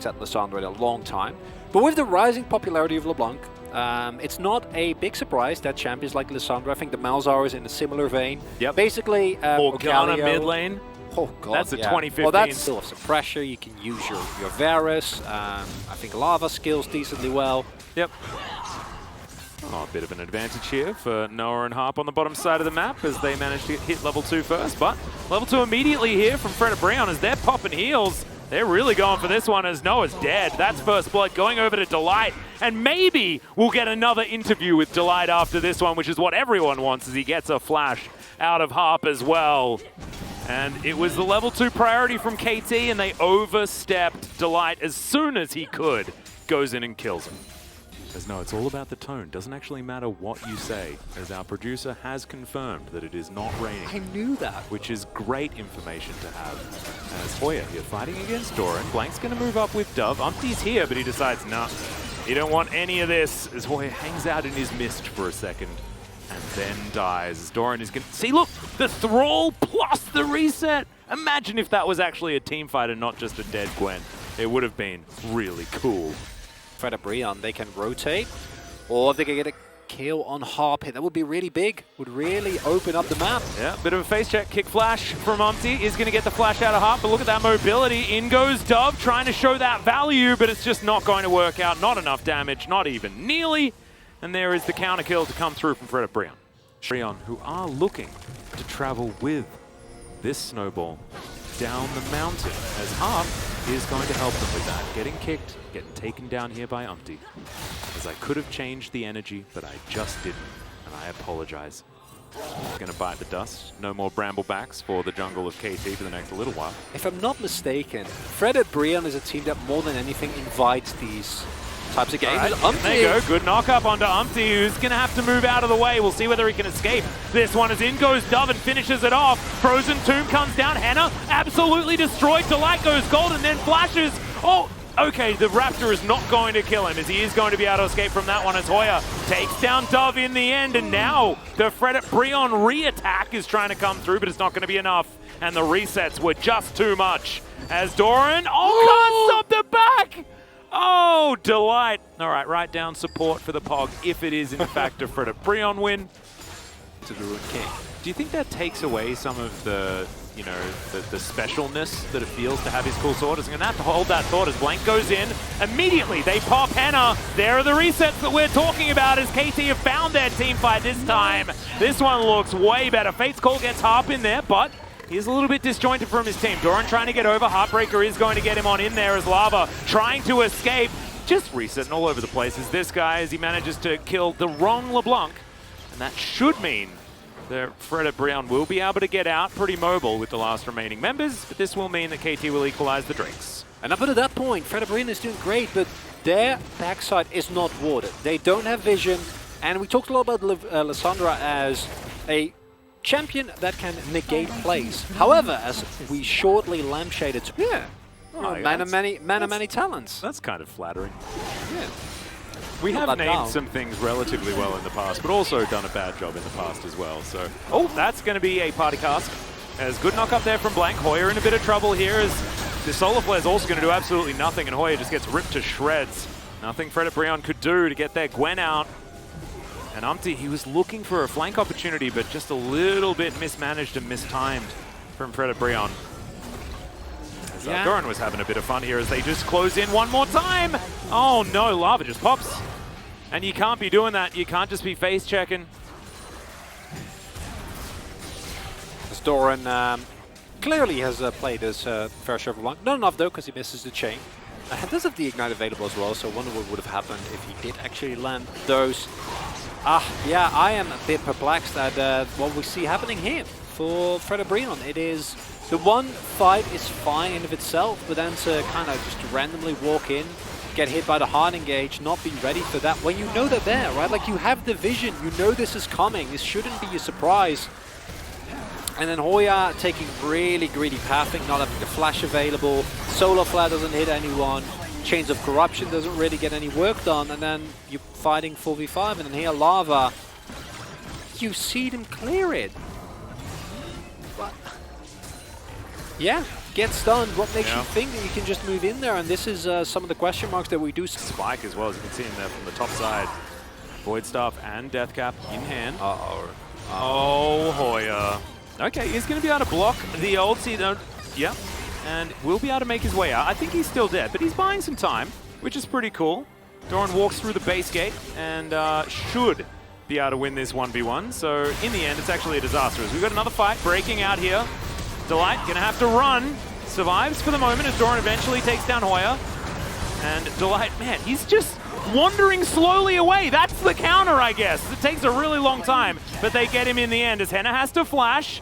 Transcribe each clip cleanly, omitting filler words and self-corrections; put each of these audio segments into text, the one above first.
maxed at Lissandra in a long time. But with the rising popularity of LeBlanc, it's not a big surprise that champions like Lissandra, I think the Malzahar is in a similar vein. Yep. Basically, Morgana mid lane. Oh god, that's a 2015. Well, that's still some pressure. You can use your Varus. I think Lava skills decently well. Yep. Oh, a bit of an advantage here for Noah and Harp on the bottom side of the map as they manage to hit level 2 first. But level 2 immediately here from FREDIT BRION as they're popping heals. They're really going for this one as Noah's dead. That's first blood going over to Delight. And maybe we'll get another interview with Delight after this one, which is what everyone wants as he gets a flash out of Harp as well. And it was the level 2 priority from KT, and they overstepped Delight as soon as he could. Goes in and kills him. As no, it's all about the tone. Doesn't actually matter what you say, as our producer has confirmed that it is not raining. I knew that. Which is great information to have. As Hoya here fighting against Doran. Blank's going to move up with Dove. Umpty's here, but he decides, nah, you don't want any of this. As Hoya hangs out in his mist for a second and then dies. As Doran is going to... See, look, the Thrall plus the reset. Imagine if that was actually a team fight and not just a dead Gwen. It would have been really cool. FREDIT BRION, they can rotate, or they can get a kill on Harp hit. That would be really big, would really open up the map. Yeah, bit of a face check, kick flash from Umpty. Is going to get the flash out of Harp, but look at that mobility. In goes Dove, trying to show that value, but it's just not going to work out. Not enough damage, not even nearly. And there is the counter kill to come through from FREDIT BRION. BRION, who are looking to travel with this snowball down the mountain, as Harp is going to help them with that. Getting kicked, getting taken down here by Umpty. As I could have changed the energy, but I just didn't, and I apologize. Going to bite the dust. No more Bramblebacks for the jungle of KT for the next little while. If I'm not mistaken, FREDIT BRION is a team that more than anything invites these types of games. Right, there you go. Good knock up onto Umpty, who's going to have to move out of the way. We'll see whether he can escape. This one is in goes Dove and finishes it off. Frozen Tomb comes down. Henna absolutely destroyed. Delight goes gold and then flashes. Oh, okay, the Raptor is not going to kill him as he is going to be able to escape from that one as Hoya takes down Dove in the end. And now the FREDIT BRION re-attack is trying to come through, but it's not going to be enough. And the resets were just too much. As Doran, can't stop the back! Oh, Delight. All right down support for the Pog if it is in fact a FREDIT BRION win. To the Ruined King. Do you think that takes away some of the, you know, the specialness that it feels to have his cool sword? Is going to have to hold that thought as Blank goes in. Immediately they pop Henna. There are the resets that we're talking about as KT have found their team fight this time. This one looks way better. Fate's Call gets Harp in there, but he's a little bit disjointed from his team. Doran trying to get over. Heartbreaker is going to get him on in there as Lava trying to escape. Just resetting all over the place as this guy, as he manages to kill the wrong LeBlanc. And that should mean that FREDIT BRION will be able to get out pretty mobile with the last remaining members, but this will mean that KT will equalize the drinks. And up until that point, FREDIT BRION is doing great, but their backside is not warded. They don't have vision, and we talked a lot about Lissandra as a champion that can negate plays. However, as we shortly lampshaded, man of many talents. That's kind of flattering. Yeah. We have named some things relatively well in the past, but also done a bad job in the past as well. So, oh, that's going to be a party cast. As good knock up there from Blank. Hoya in a bit of trouble here as the Solar Flare is also going to do absolutely nothing, and Hoya just gets ripped to shreds. Nothing FREDIT BRION could do to get their Gwen out. And Umpty, he was looking for a flank opportunity, but just a little bit mismanaged and mistimed from FREDIT BRION. Doran was having a bit of fun here as they just close in one more time. Oh no, Lava just pops. And you can't be doing that. You can't just be face checking. As Doran clearly has played his fair share of LeBlanc. Not enough though, because he misses the chain. Does have the Ignite available as well, so I wonder what would have happened if he did actually land those. Yeah, I am a bit perplexed at what we see happening here for FREDIT BRION. It is, the one fight is fine in of itself, but then to kind of just randomly walk in, get hit by the hard engage, not be ready for that, when you know they're there, right? Like, you have the vision, you know this is coming, this shouldn't be a surprise. And then Hoya taking really greedy pathing, not having the flash available, Solar Flare doesn't hit anyone, Chains of Corruption doesn't really get any work done, and then you're fighting 4v5, and then here Lava, you see them clear it. But yeah, get stunned, what makes Yeah. you think that you can just move in there? And this is some of the question marks that we do see. Spike as well, as you can see in there from the top side. Void Staff and Deathcap in hand. Uh-oh. Oh, Hoya. Okay, he's going to be able to block the ulti. Yeah, and will be able to make his way out. I think he's still dead, but he's buying some time, which is pretty cool. Doran walks through the base gate and should be able to win this 1v1. So in the end, it's actually a disaster. As we've got another fight breaking out here. Delight going to have to run. Survives for the moment as Doran eventually takes down Hoya. And Delight, man, he's just wandering slowly away. That's the counter, I guess. It takes a really long time, but they get him in the end as Henna has to flash.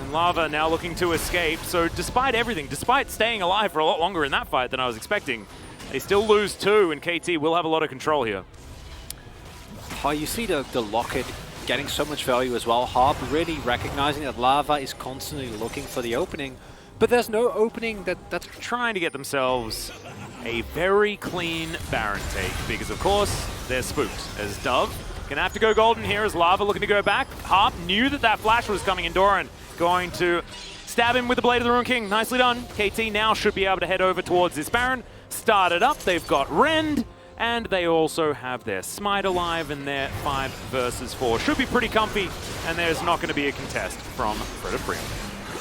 And Lava now looking to escape. So despite everything, despite staying alive for a lot longer in that fight than I was expecting, they still lose 2, and KT will have a lot of control here. Oh, you see the Locket getting so much value as well. Harp really recognizing that Lava is constantly looking for the opening, but there's no opening that's Trying to get themselves a very clean Baron take, because of course they're spooked. As Dove gonna have to go golden here as Lava looking to go back. Harp knew that that flash was coming, and Doran going to stab him with the Blade of the Ruin King. Nicely done. KT now should be able to head over towards this Baron. Started up, they've got Rend, and they also have their Smite alive, and their 5 versus 4 should be pretty comfy, and there's not going to be a contest from FREDIT BRION.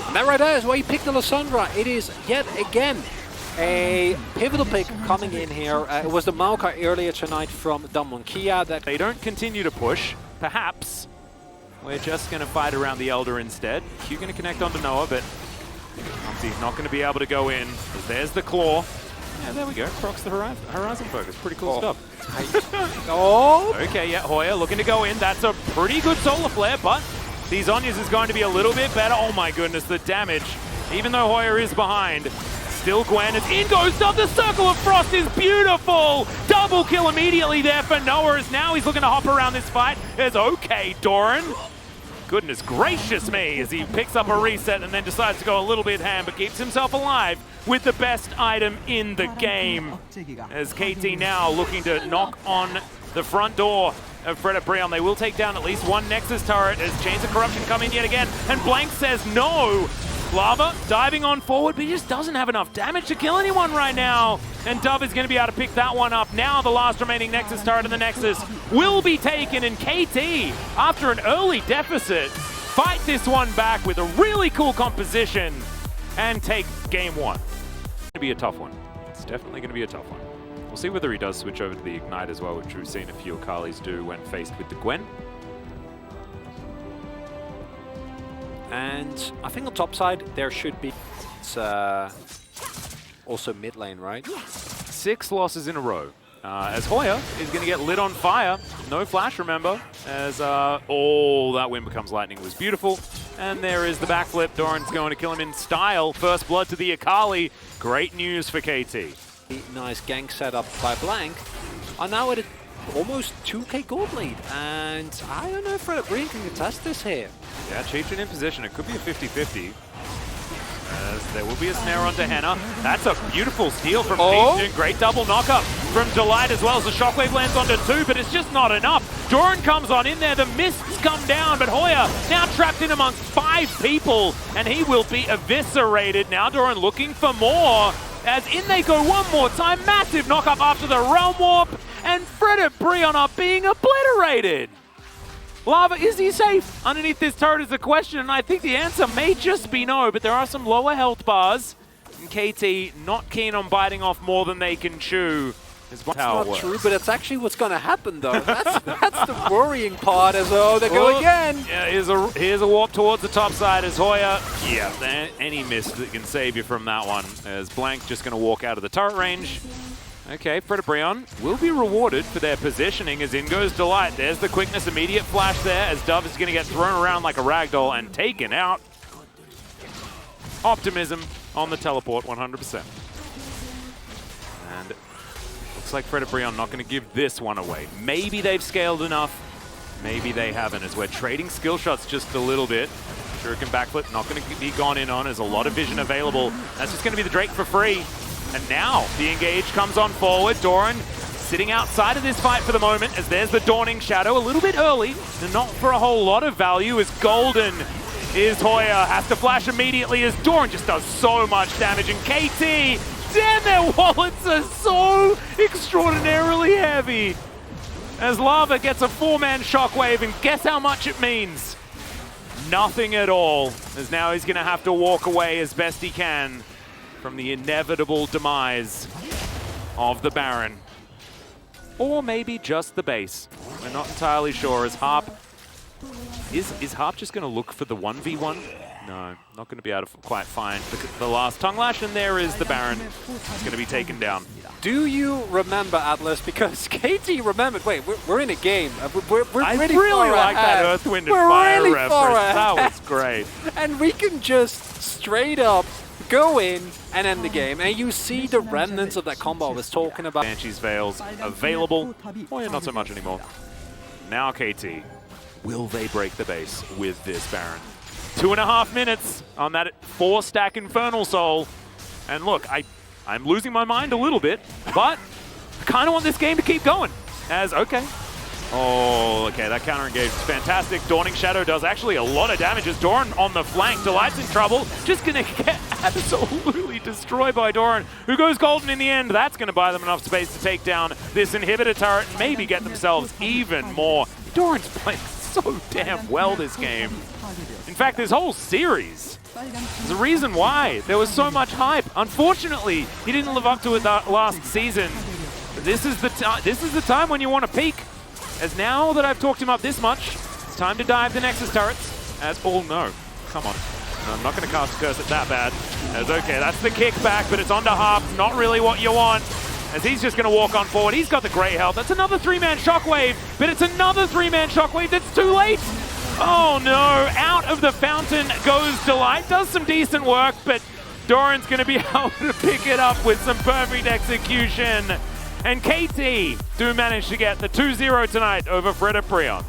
And that right there is why you picked the Lissandra. It is yet again a pivotal pick coming in here. It was the Maokai earlier tonight from Damonkia that They don't continue to push. Perhaps we're just going to fight around the Elder instead. Q going to connect onto Noah, but he's not going to be able to go in. There's the Claw. Yeah, there we go. Procs the Horizon Focus. Pretty cool stuff. Oh! Okay, yeah, Hoya looking to go in. That's a pretty good Solar Flare, but these Onyas is going to be a little bit better. Oh my goodness, the damage. Even though Hoya is behind, still Gwen is in goes Dove. The Circle of Frost is beautiful. Double kill immediately there for Noah, as now he's looking to hop around this fight. It's okay, Doran. Goodness gracious me, as he picks up a reset and then decides to go a little bit ham, but keeps himself alive with the best item in the game. As KT now looking to knock on the front door of FREDIT BRION. They will take down at least one Nexus turret as Chains of Corruption come in yet again, and Blank says no. Lava diving on forward, but he just doesn't have enough damage to kill anyone right now. And Dove is going to be able to pick that one up. Now the last remaining Nexus turret in the Nexus will be taken, and KT, after an early deficit, fight this one back with a really cool composition and take game 1. It's going to be a tough one. It's definitely going to be a tough one. We'll see whether he does switch over to the Ignite as well, which we've seen a few Akalis do when faced with the Gwen. And I think on top side there should be also mid lane, right? 6 losses in a row. As Hoya is going to get lit on fire. No flash, remember. As that wind becomes lightning was beautiful. And there is the backflip. Doran's going to kill him in style. First blood to the Akali. Great news for KT. Nice gank setup by Blank. Are now at almost 2k gold lead. And I don't know if FREDIT BRION can contest this here. Yeah, Chieftain in position. It could be a 50-50. As there will be a snare onto Henna. That's a beautiful steal from Chieftain. Great double knockup from Delight as well as the Shockwave lands onto 2, but it's just not enough. Doran comes on in there. The mists come down, but Hoya now trapped in amongst 5 people, and he will be eviscerated. Now Doran looking for more. As in they go one more time. Massive knockup after the Realm Warp, and FREDIT BRION are being obliterated. Lava, is he safe underneath this turret is the question, and I think the answer may just be no, but there are some lower health bars, and KT not keen on biting off more than they can chew. That's not true, but it's actually what's going to happen, though. That's the worrying part, as they go again. Yeah, here's a warp towards the top side as Hoya. Yeah, any miss that can save you from that one, as Blank just going to walk out of the turret range. Okay, FREDIT BRION will be rewarded for their positioning as in goes Delight. There's the quickness, immediate flash there as Dove is going to get thrown around like a ragdoll and taken out. Optimism on the teleport, 100%. And looks like FREDIT BRION not going to give this one away. Maybe they've scaled enough, maybe they haven't, as we're trading skill shots just a little bit. Shuriken backflip not going to be gone in on, there's a lot of vision available. That's just going to be the Drake for free. And now the engage comes on forward. Doran sitting outside of this fight for the moment as there's the Dawning Shadow a little bit early and not for a whole lot of value as Golden is Hoya. Has to flash immediately as Doran just does so much damage. And KT, damn, their wallets are so extraordinarily heavy. As Lava gets a 4-man shockwave, and guess how much it means? Nothing at all, as now he's going to have to walk away as best he can from the inevitable demise of the Baron. Or maybe just the base. We're not entirely sure, as Harp... Is Harp just going to look for the 1v1? No, not going to be able to quite find the last tongue lash, and there is the Baron. It's going to be taken down. Do you remember, Atlas? Because KT remembered, wait, we're in a game. We're I really, really far like ahead. that Earth, Wind, and We're Fire really reference. far That ahead. was great. And we can just straight up go in and end the game. And you see the remnants of that combo I was talking about. Banshee's Veils available. Oh yeah, not so much anymore. Now KT. Will they break the base with this Baron? 2.5 minutes on that 4-stack Infernal Soul. And look, I'm losing my mind a little bit, but I kind of want this game to keep going. As, okay. Oh, okay, that counter engage is fantastic. Dawning Shadow does actually a lot of damage as Doran on the flank. Delight's in trouble. Just going to get absolutely destroyed by Doran, who goes golden in the end. That's going to buy them enough space to take down this inhibitor turret and maybe get themselves even more. Doran's playing so damn well this game. In fact, this whole series, there's a reason why there was so much hype. Unfortunately, he didn't live up to it that last season. But this is the time when you want to peak. As now that I've talked him up this much, it's time to dive the Nexus turrets. As, oh no, come on. No, I'm not going to cast a curse at that bad. As, okay, that's the kickback, but it's onto Harp. Not really what you want. As he's just going to walk on forward. He's got the great health. That's another 3-man shockwave, but it's another 3-man shockwave that's too late. Oh no, out of the fountain goes Delight. Does some decent work, but Doran's going to be able to pick it up with some perfect execution. And KT do manage to get the 2-0 tonight over FREDIT BRION.